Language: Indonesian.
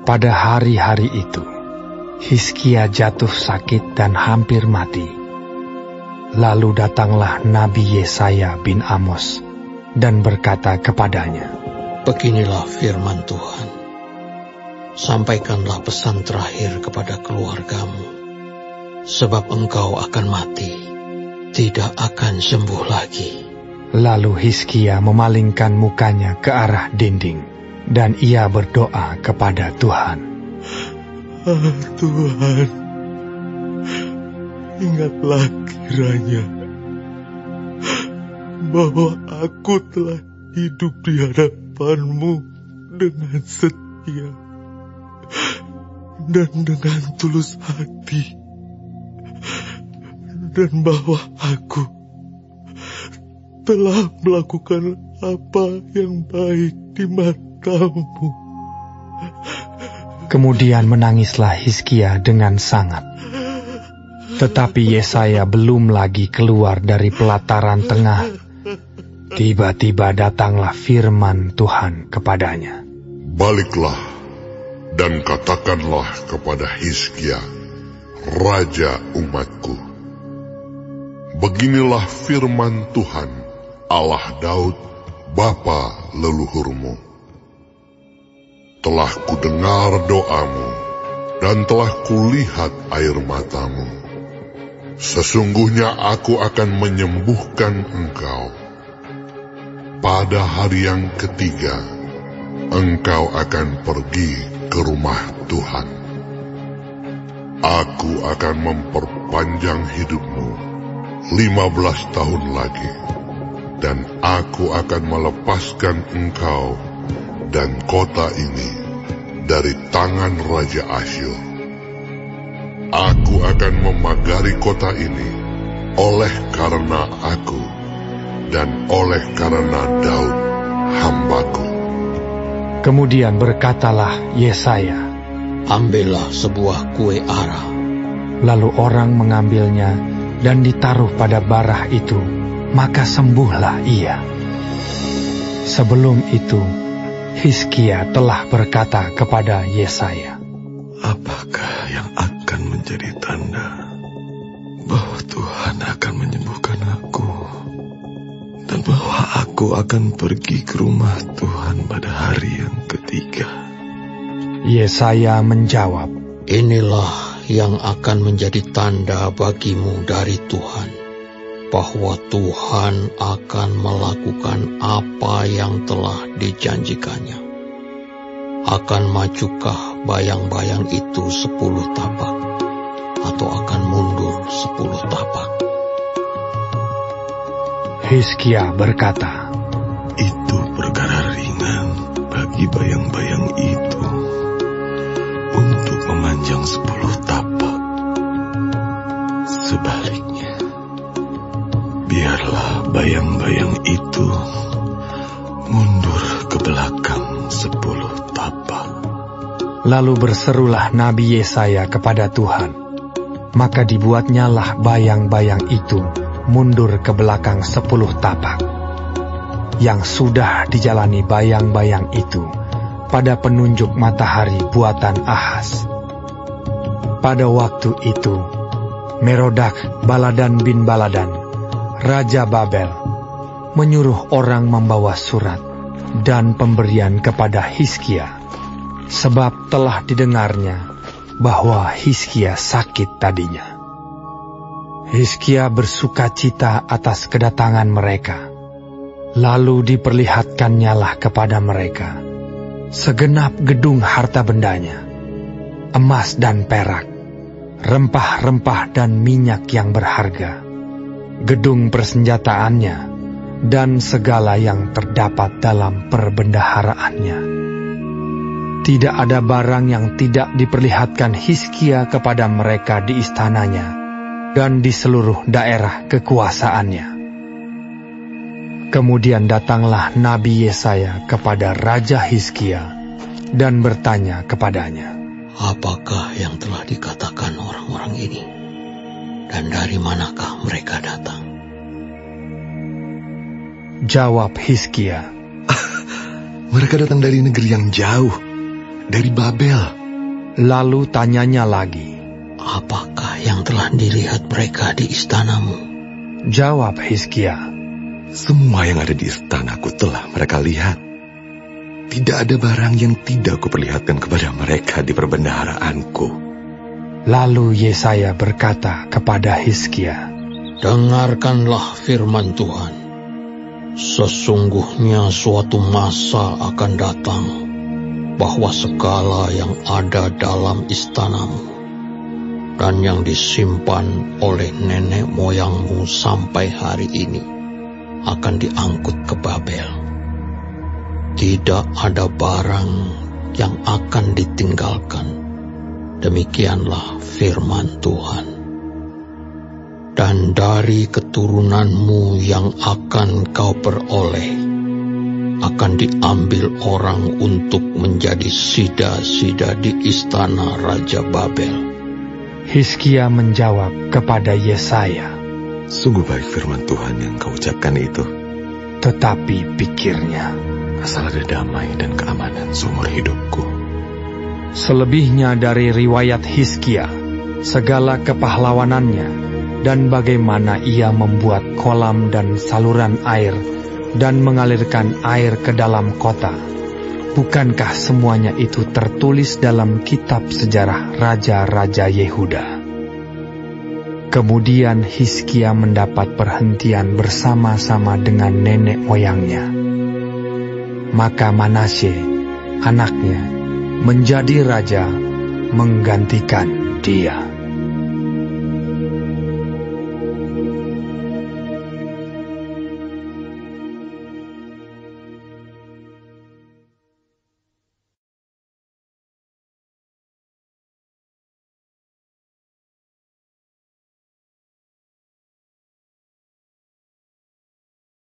Pada hari-hari itu, Hizkia jatuh sakit dan hampir mati. Lalu datanglah Nabi Yesaya bin Amos dan berkata kepadanya, "Beginilah firman Tuhan. Sampaikanlah pesan terakhir kepada keluargamu, sebab engkau akan mati, tidak akan sembuh lagi." Lalu Hizkia memalingkan mukanya ke arah dinding, dan ia berdoa kepada Tuhan. Tuhan, ingatlah kiranya bahwa aku telah hidup di hadapan-Mu dengan setia dan dengan tulus hati, dan bahwa aku telah melakukan apa yang baik di mata-Mu. Kemudian menangislah Hizkia dengan sangat. Tetapi Yesaya belum lagi keluar dari pelataran tengah. Tiba-tiba datanglah firman Tuhan kepadanya. "Baliklah dan katakanlah kepada Hizkia, raja umatku. Beginilah firman Tuhan, Allah Daud, bapa leluhurmu. Telah kudengar doamu, dan telah kulihat air matamu. Sesungguhnya aku akan menyembuhkan engkau. Pada hari yang ketiga, engkau akan pergi ke rumah Tuhan. Aku akan memperpanjang hidupmu 15 tahun lagi, dan aku akan melepaskan engkau dan kota ini dari tangan Raja Asyur. Aku akan memagari kota ini oleh karena aku dan oleh karena Daud hambaku." Kemudian berkatalah Yesaya, "Ambillah sebuah kue ara." Lalu orang mengambilnya dan ditaruh pada barah itu, maka sembuhlah ia. Sebelum itu, Hizkia telah berkata kepada Yesaya, "Apakah yang akan menjadi tanda bahwa Tuhan akan menyembuhkan aku, dan bahwa aku akan pergi ke rumah Tuhan pada hari yang ketiga?" Yesaya menjawab, "Inilah yang akan menjadi tanda bagimu dari Tuhan, bahwa Tuhan akan melakukan apa yang telah dijanjikannya. Akan majukah bayang-bayang itu 10 tapak, atau akan mundur 10 tapak?" Hizkia berkata, "Itu perkara ringan bagi bayang-bayang itu untuk memanjang 10 tapak. Sebaliknya, biarlah bayang-bayang itu mundur ke belakang 10 tapak." Lalu berserulah Nabi Yesaya kepada Tuhan. Maka dibuatnyalah bayang-bayang itu mundur ke belakang 10 tapak. Yang sudah dijalani bayang-bayang itu pada penunjuk matahari buatan Ahaz. Pada waktu itu, Merodak Baladan bin Baladan, Raja Babel, menyuruh orang membawa surat dan pemberian kepada Hizkia, sebab telah didengarnya bahwa Hizkia sakit tadinya. Hizkia bersukacita atas kedatangan mereka. Lalu diperlihatkannyalah kepada mereka segenap gedung harta bendanya, emas dan perak, rempah-rempah dan minyak yang berharga, gedung persenjataannya, dan segala yang terdapat dalam perbendaharaannya. Tidak ada barang yang tidak diperlihatkan Hizkia kepada mereka di istananya dan di seluruh daerah kekuasaannya. Kemudian datanglah Nabi Yesaya kepada Raja Hizkia dan bertanya kepadanya, "Apakah yang telah dikatakan orang-orang ini? Dan dari manakah mereka datang?" Jawab Hizkia, "Mereka datang dari negeri yang jauh, dari Babel. Lalu tanyanya lagi, apakah yang telah dilihat mereka di istanamu? jawab Hizkia, Semua yang ada di istanaku telah mereka lihat. Tidak ada barang yang tidak kuperlihatkan kepada mereka di perbendaharaanku. Lalu Yesaya berkata kepada Hizkia, dengarkanlah firman Tuhan. Sesungguhnya suatu masa akan datang, bahwa segala yang ada dalam istanamu dan yang disimpan oleh nenek moyangmu sampai hari ini akan diangkut ke Babel. Tidak ada barang yang akan ditinggalkan. Demikianlah firman Tuhan. Dan dari keturunanmu yang akan kau peroleh, akan diambil orang untuk menjadi sida-sida di istana Raja Babel. Hizkia menjawab kepada Yesaya, Sungguh baik firman Tuhan yang kau ucapkan itu. tetapi pikirnya, Asal ada damai dan keamanan seumur hidupku. selebihnya dari riwayat Hizkia, segala kepahlawanannya, dan bagaimana ia membuat kolam dan saluran air, dan mengalirkan air ke dalam kota. Bukankah semuanya itu tertulis dalam kitab sejarah Raja-Raja Yehuda? Kemudian Hizkia mendapat perhentian bersama-sama dengan nenek moyangnya. Maka Manasye, anaknya, menjadi raja menggantikan dia.